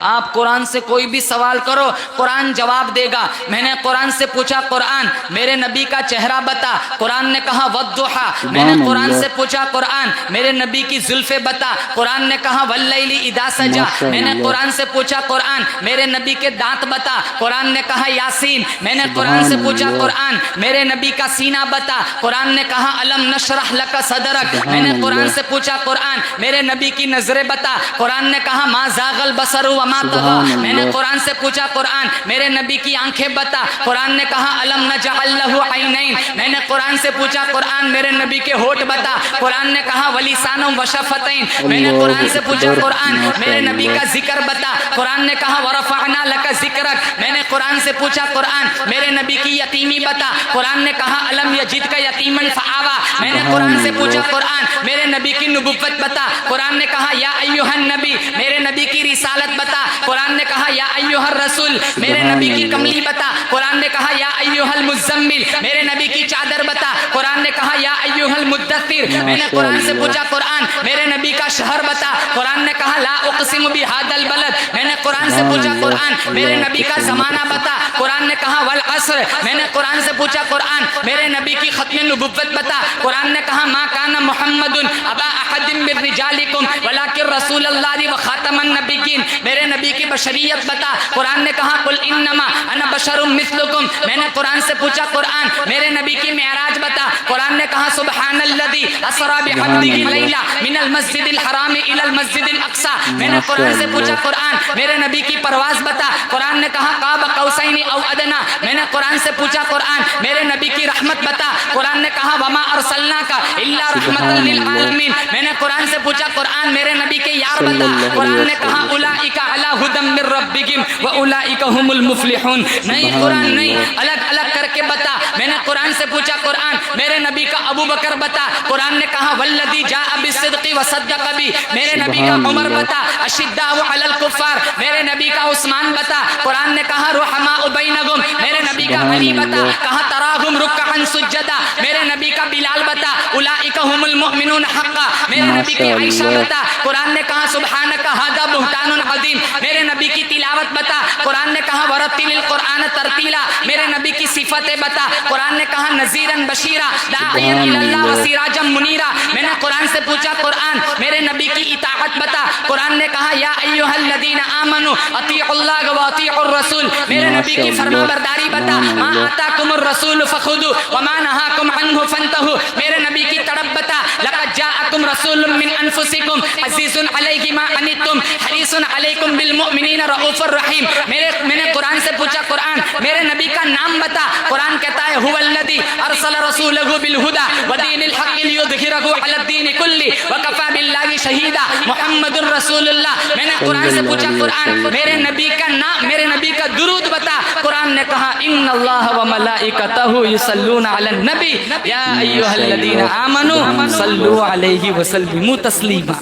آپ قرآن سے کوئی بھی سوال کرو قرآن جواب دے گا۔ میں نے قرآن سے پوچھا قرآن میرے نبی کا چہرہ بتا، قرآن نے کہا والضحیٰ۔ میں نے قرآن سے پوچھا قرآن میرے نبی کی زلفیں بتا، قرآن نے کہا واللیل اذا سجا۔ میں نے قرآن سے پوچھا قرآن میرے نبی کے دانت بتا، قرآن نے کہا یاسین۔ میں نے قرآن سے پوچھا قرآن میرے نبی کا سینہ بتا، قرآن نے کہا الم نشرح لک صدرک۔ میں نے قرآن سے پوچھا قرآن میرے نبی کی نظریں بتا، قرآن نے کہا ما زاغ البصر وما طغى۔ میں نے قرآن سے پوچھا قرآن میرے نبی کی آنکھیں بتا، قرآن نے کہا الم نجعل لہ عینین۔ میں نے قرآن سے پوچھا قرآن میرے نبی کے ہونٹ بتا، قرآن نے کہا ولسانا وشفتین۔ میں نے قرآن سے پوچھا قرآن میرے نبی کا ذکر بتا، قرآن نے کہا ورفعنا لک ذکرک۔ میں نے قرآن سے پوچھا قرآن میرے نبی کی یتیمی بتا، قرآن نے کہا الم یجدک یتیما فآوی۔ میں نے قرآن سے پوچھا قرآن میرے نبی کی نبوت بتا، قرآن نے کہا یا ایھا النبی۔ میرے نبی کی رسالت بتا، قرآن نے کہا یا ایھا الرسول۔ میرے نبی کی کملی بتا، قرآن نے کہا یا ایھا المزمل۔ میرے نبی کی چادر بتا، قرآن نے کہا یا ایھا المدثر۔ میں نے قرآن سے پوچھا قرآن میرے نبی کا شہر بتا، قرآن نے کہا لا اقسم بھذا البلد۔ میں نے قرآن سے پوچھا قرآن میرے نبی کا زمانہ بتا، قرآن نے کہا والعصر۔ میں نے قرآن سے پوچھا قرآن میرے نبی کی ختم نبوت بتا، قرآن نے کہا ما کان محمد ابا احد من رجالکم ولکن رسول اللہ وخاتم النبیین۔ میرے نبی کی بشریت بتا، قرآن نے کہا قل انما انا بشر مثلکم۔ میں نے قرآن سے پوچھا قرآن میرے نبی کی معراج بتا، قرآن نے کہا سبحان الذی اسری بعبدہ لیلا من المسجد الحرام الی المسجد الاقصی۔ میں نے قرآن سے پوچھا قرآن میرے نبی کی پرواز بتا، قرآن نے کہا قاب قوسین او ادنی۔ میں نے قرآن سے پوچھا قرآن میرے نبی کی رحمت بتا، قرآن نے کہا وما ارسلناک الا رحمتا للعالمین۔ میں نے قرآن سے پوچھا قرآن میرے نبی کے یار بتا، قرآن نے کہا اولئک علی ھدی من ربہم واولئک ھم المفلحون۔ نہیں قرآن نہیں، الگ الگ کر کے بتا۔ میں نے قرآن سے پوچھا قرآن میرے نبی کا ابو بکر بتا، قرآن نے کہا والذی جاء بالصدق وصدق بہ۔ میرے نبی کا عمر بتا، اشداء علی الکفار۔ میرے نبی کا عثمان بتا، قرآن نے کہا رحماء بینہم۔ میرے نبی کا علی بتا، کہا تراہم رکعا سجدا۔ میرے نبی کا بلال بتا، اولئک ھم المؤمنون حقا۔ میرے نبی کی عائشہ بتا، قرآن نے کہا سبحانک ھذا بہتان عظیم۔ میرے نبی کی تلاوت بتا، قرآن نے کہا ورتل القرآن ترتیلا۔ میرے نبی کی صفتیں بتا، قرآن نے کہا نذیرا بشیرا داعیا الی اللہ وسراجا منیرا۔ میں نے قرآن سے پوچھا قرآن میرے نبی کی اطاعت بتا، قرآن نے کہا یا ایھا الذین آمنوا اطیعوا اللہ واطیعوا الرسول۔ میرے نبی کی فرما برداری بتا، ما آتاکم الرسول فخذوہ وما نہاکم عنہ فانتہوا۔ میرے نبی کی تڑپ بتا، لقد جاءکم رسول من انفسکم عزیز علیہ ما عنتم حریص علیکم بالمؤمنین رؤوف الرحیم۔ میں نے قرآن سے پوچھا قرآن میرے نبی کا نام بتا، قرآن کہتا ہے هو الذی ارسل رسولہ بالہدی ودین الحق لیظہرہ علی الدین کلہ وکفی باللہ شہیدا محمد رسول اللہ۔ میں نے قرآن سے پوچھا قرآن میرے نبی کا نام، میرے نبی کا درود بتا، قرآن نے کہا ان اللہ وملائکتہ یصلون علی النبی یا ایھا الذین آمنوا صلوا علیہ وسلموا تسلیما۔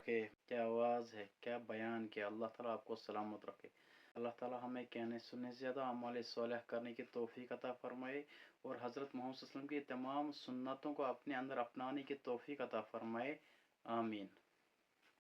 کیا آواز ہے، کیا بیان کیا۔ اللہ تعالیٰ آپ کو سلامت رکھے۔ اللہ تعالیٰ ہمیں کہنے سننے زیادہ اعمال صالح کرنے کی توفیق عطا فرمائے، اور حضرت محمد صلی اللہ علیہ وسلم کی تمام سنتوں کو اپنے اندر اپنانے کی توفیق عطا فرمائے، آمین۔